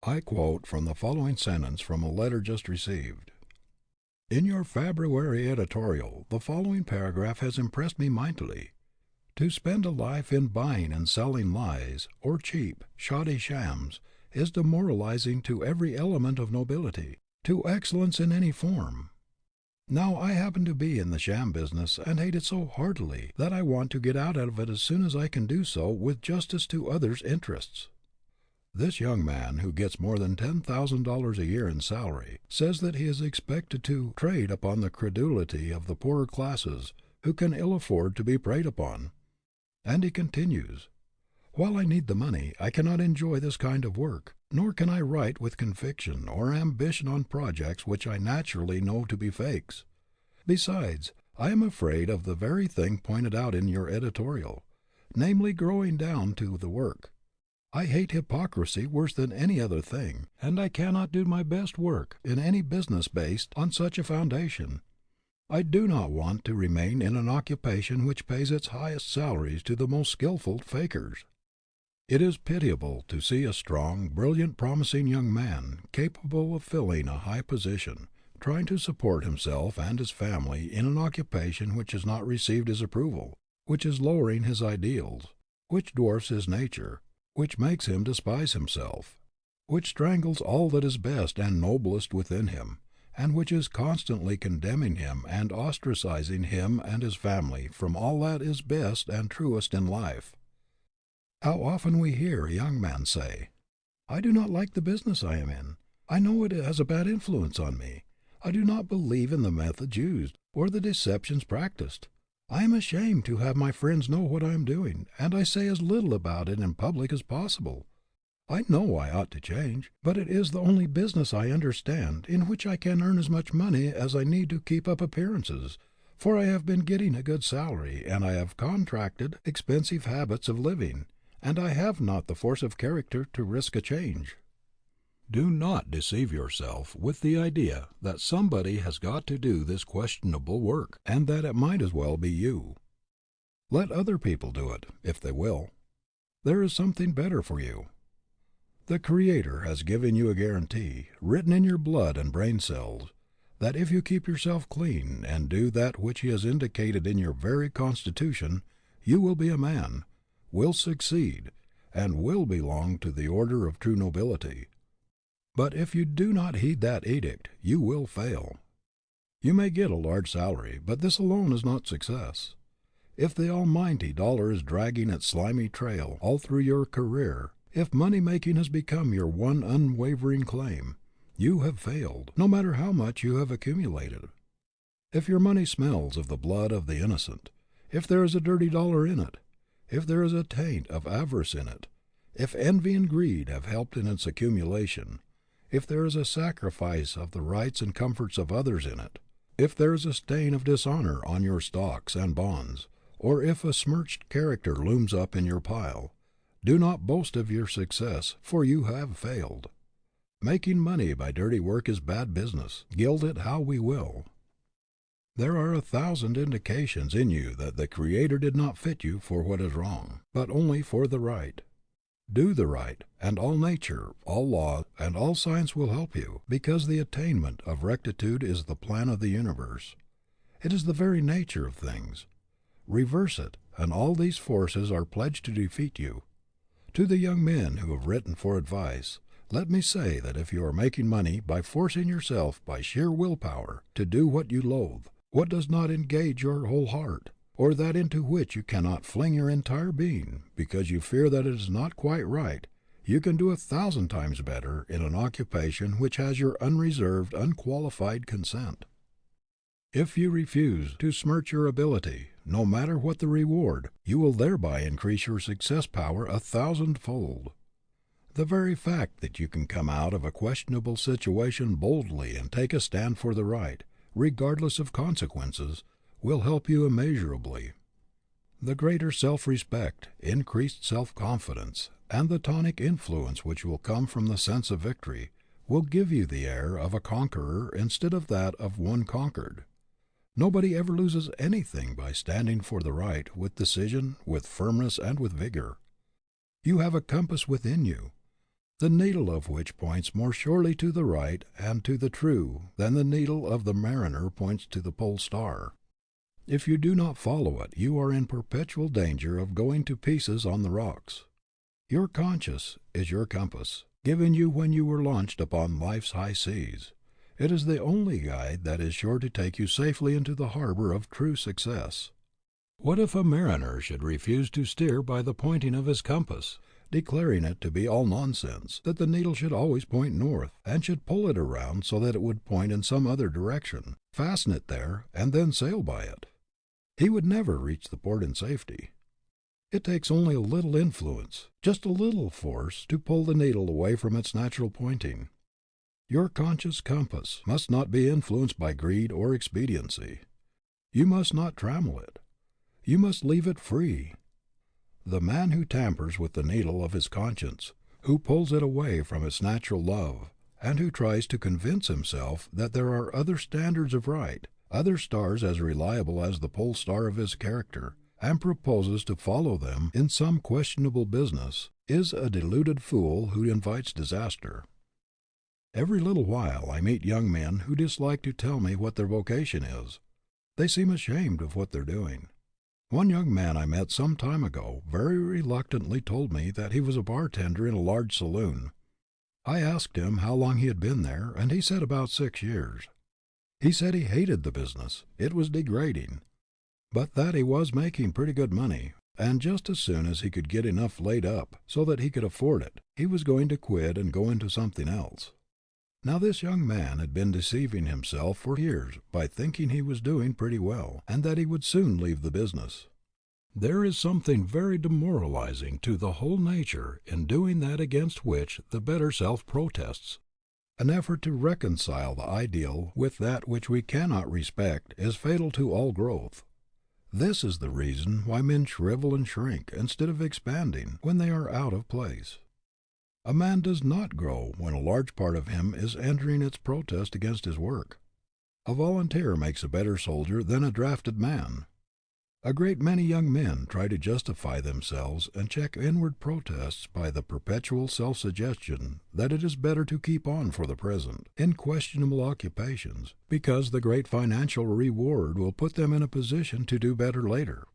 I quote from the following sentence from a letter just received. In your February editorial, the following paragraph has impressed me mightily. To spend a life in buying and selling lies, or cheap, shoddy shams, is demoralizing to every element of nobility, to excellence in any form. Now I happen to be in the sham business and hate it so heartily that I want to get out of it as soon as I can do so with justice to others' interests. This young man, who gets more than $10,000 a year in salary, says that he is expected to trade upon the credulity of the poorer classes who can ill afford to be preyed upon. And he continues, while I need the money, I cannot enjoy this kind of work, nor can I write with conviction or ambition on projects which I naturally know to be fakes. Besides, I am afraid of the very thing pointed out in your editorial, namely growing down to the work. I hate hypocrisy worse than any other thing, and I cannot do my best work in any business based on such a foundation. I do not want to remain in an occupation which pays its highest salaries to the most skillful fakers. It is pitiable to see a strong, brilliant, promising young man, capable of filling a high position, trying to support himself and his family in an occupation which has not received his approval, which is lowering his ideals, which dwarfs his nature, which makes him despise himself, which strangles all that is best and noblest within him, and which is constantly condemning him and ostracizing him and his family from all that is best and truest in life. How often we hear a young man say, I do not like the business I am in. I know it has a bad influence on me. I do not believe in the methods used, or the deceptions practiced. I am ashamed to have my friends know what I am doing, and I say as little about it in public as possible. I know I ought to change, but it is the only business I understand in which I can earn as much money as I need to keep up appearances, for I have been getting a good salary, and I have contracted expensive habits of living, and I have not the force of character to risk a change. Do not deceive yourself with the idea that somebody has got to do this questionable work, and that it might as well be you. Let other people do it, if they will. There is something better for you. The Creator has given you a guarantee, written in your blood and brain cells, that if you keep yourself clean and do that which He has indicated in your very constitution, you will be a man, will succeed, and will belong to the order of true nobility. But if you do not heed that edict, you will fail. You may get a large salary, but this alone is not success. If the almighty dollar is dragging its slimy trail all through your career, if money-making has become your one unwavering claim, you have failed, no matter how much you have accumulated. If your money smells of the blood of the innocent, if there is a dirty dollar in it, if there is a taint of avarice in it, if envy and greed have helped in its accumulation, if there is a sacrifice of the rights and comforts of others in it, if there is a stain of dishonor on your stocks and bonds, or if a smirched character looms up in your pile, do not boast of your success, for you have failed. Making money by dirty work is bad business, gild it how we will. There are 1,000 indications in you that the Creator did not fit you for what is wrong, but only for the right. Do the right, and all nature, all law, and all science will help you, because the attainment of rectitude is the plan of the universe. It is the very nature of things. Reverse it, and all these forces are pledged to defeat you. To the young men who have written for advice, let me say that if you are making money by forcing yourself by sheer willpower to do what you loathe, what does not engage your whole heart, or that into which you cannot fling your entire being, because you fear that it is not quite right, you can do 1,000 times better in an occupation which has your unreserved, unqualified consent. If you refuse to smirch your ability, no matter what the reward, you will thereby increase your success power 1,000-fold. The very fact that you can come out of a questionable situation boldly and take a stand for the right, regardless of consequences, will help you immeasurably. The greater self-respect, increased self-confidence, and the tonic influence which will come from the sense of victory will give you the air of a conqueror instead of that of one conquered. Nobody ever loses anything by standing for the right with decision, with firmness, and with vigor. You have a compass within you. the needle of which points more surely to the right and to the true than the needle of the mariner points to the pole star. If you do not follow it, you are in perpetual danger of going to pieces on the rocks. Your conscience is your compass, given you when you were launched upon life's high seas. It is the only guide that is sure to take you safely into the harbor of true success. What if a mariner should refuse to steer by the pointing of his compass, declaring it to be all nonsense, that the needle should always point north, and should pull it around so that it would point in some other direction, fasten it there, and then sail by it? He would never reach the port in safety. It takes only a little influence, just a little force, to pull the needle away from its natural pointing. Your conscious compass must not be influenced by greed or expediency. You must not trammel it. You must leave it free. The man who tampers with the needle of his conscience, who pulls it away from its natural love, and who tries to convince himself that there are other standards of right, other stars as reliable as the pole star of his character, and proposes to follow them in some questionable business, is a deluded fool who invites disaster. Every little while I meet young men who dislike to tell me what their vocation is. They seem ashamed of what they are doing. One young man I met some time ago very reluctantly told me that he was a bartender in a large saloon. I asked him how long he had been there, and he said about 6 years. He said he hated the business, it was degrading, but that he was making pretty good money, and just as soon as he could get enough laid up so that he could afford it, he was going to quit and go into something else. Now this young man had been deceiving himself for years by thinking he was doing pretty well, and that he would soon leave the business. There is something very demoralizing to the whole nature in doing that against which the better self protests. An effort to reconcile the ideal with that which we cannot respect is fatal to all growth. This is the reason why men shrivel and shrink instead of expanding when they are out of place. A man does not grow when a large part of him is entering its protest against his work. A volunteer makes a better soldier than a drafted man. A great many young men try to justify themselves and check inward protests by the perpetual self-suggestion that it is better to keep on for the present, in questionable occupations, because the great financial reward will put them in a position to do better later.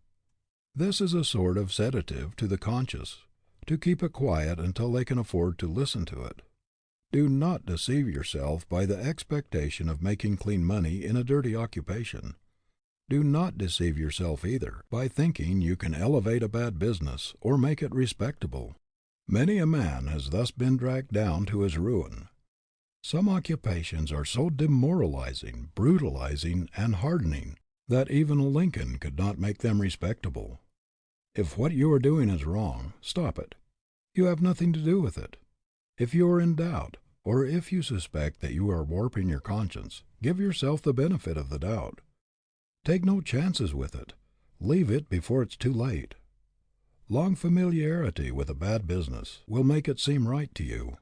This is a sort of sedative to the conscience, to keep it quiet until they can afford to listen to it. Do not deceive yourself by the expectation of making clean money in a dirty occupation. Do not deceive yourself either by thinking you can elevate a bad business or make it respectable. Many a man has thus been dragged down to his ruin. Some occupations are so demoralizing, brutalizing, and hardening that even a Lincoln could not make them respectable. If what you are doing is wrong, stop it. You have nothing to do with it. If you are in doubt, or if you suspect that you are warping your conscience, give yourself the benefit of the doubt. Take no chances with it. Leave it before it's too late. Long familiarity with a bad business will make it seem right to you.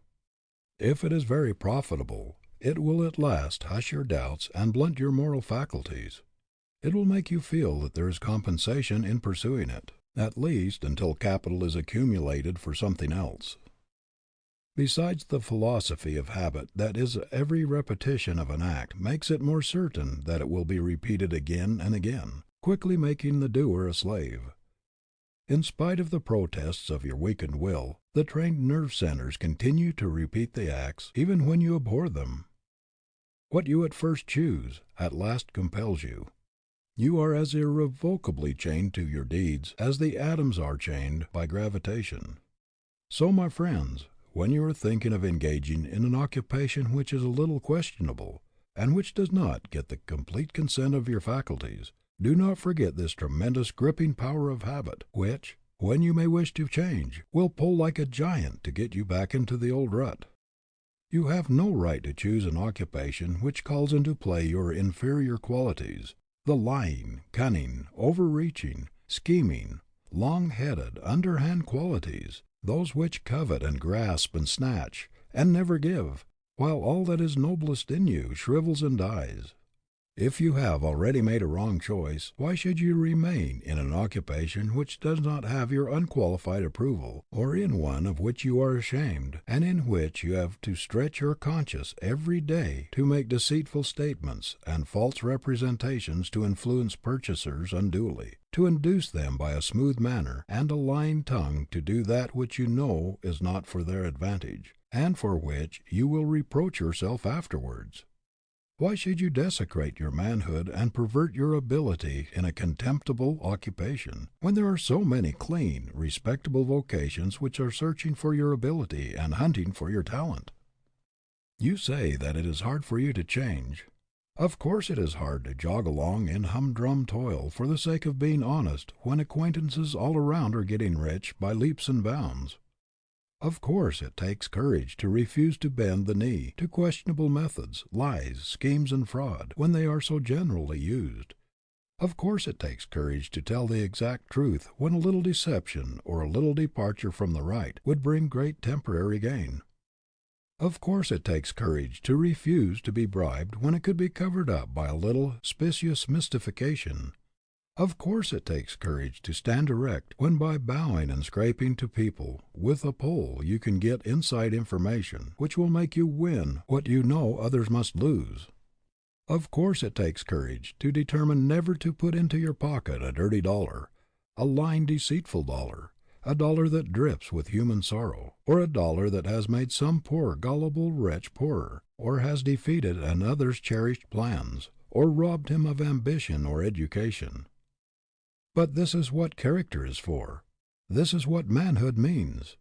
If it is very profitable, it will at last hush your doubts and blunt your moral faculties. It will make you feel that there is compensation in pursuing it, at least until capital is accumulated for something else. Besides, the philosophy of habit that is every repetition of an act makes it more certain that it will be repeated again and again, quickly making the doer a slave. In spite of the protests of your weakened will, the trained nerve centers continue to repeat the acts even when you abhor them. What you at first choose, at last compels you. You are as irrevocably chained to your deeds as the atoms are chained by gravitation. So, my friends, when you are thinking of engaging in an occupation which is a little questionable, and which does not get the complete consent of your faculties, do not forget this tremendous gripping power of habit, which, when you may wish to change, will pull like a giant to get you back into the old rut. You have no right to choose an occupation which calls into play your inferior qualities, the lying, cunning, overreaching, scheming, long-headed, underhand qualities, those which covet and grasp and snatch, and never give, while all that is noblest in you shrivels and dies. If you have already made a wrong choice, why should you remain in an occupation which does not have your unqualified approval, or in one of which you are ashamed, and in which you have to stretch your conscience every day to make deceitful statements and false representations to influence purchasers unduly, to induce them by a smooth manner and a lying tongue to do that which you know is not for their advantage, and for which you will reproach yourself afterwards? Why should you desecrate your manhood and pervert your ability in a contemptible occupation, when there are so many clean, respectable vocations which are searching for your ability and hunting for your talent? You say that it is hard for you to change. Of course it is hard to jog along in humdrum toil for the sake of being honest when acquaintances all around are getting rich by leaps and bounds. Of course it takes courage to refuse to bend the knee to questionable methods, lies, schemes, and fraud, when they are so generally used. Of course it takes courage to tell the exact truth when a little deception or a little departure from the right would bring great temporary gain. Of course it takes courage to refuse to be bribed when it could be covered up by a little specious mystification. Of course it takes courage to stand erect when by bowing and scraping to people with a pole you can get inside information which will make you win what you know others must lose. Of course it takes courage to determine never to put into your pocket a dirty dollar, a lying, deceitful dollar, a dollar that drips with human sorrow, or a dollar that has made some poor gullible wretch poorer, or has defeated another's cherished plans, or robbed him of ambition or education. But this is what character is for. This is what manhood means.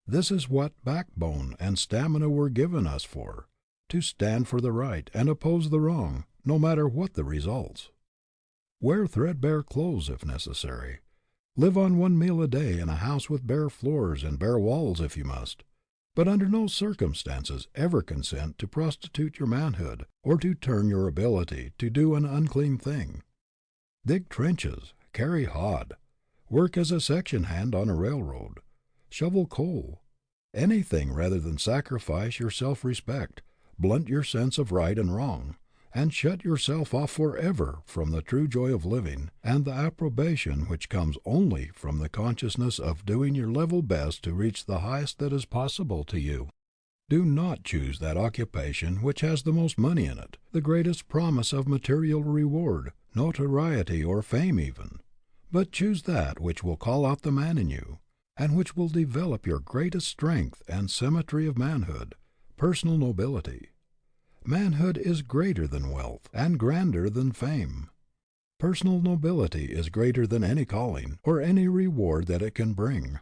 This is what backbone and stamina were given us for, to stand for the right and oppose the wrong, no matter what the results. Wear threadbare clothes if necessary. Live on one meal a day in a house with bare floors and bare walls if you must, but under no circumstances ever consent to prostitute your manhood or to turn your ability to do an unclean thing. Dig trenches. Carry hod, work as a section hand on a railroad, shovel coal, anything rather than sacrifice your self-respect, blunt your sense of right and wrong, and shut yourself off forever from the true joy of living and the approbation which comes only from the consciousness of doing your level best to reach the highest that is possible to you. Do not choose that occupation which has the most money in it, the greatest promise of material reward, notoriety, or fame even, but choose that which will call out the man in you, and which will develop your greatest strength and symmetry of manhood, personal nobility. Manhood is greater than wealth, and grander than fame. Personal nobility is greater than any calling, or any reward that it can bring.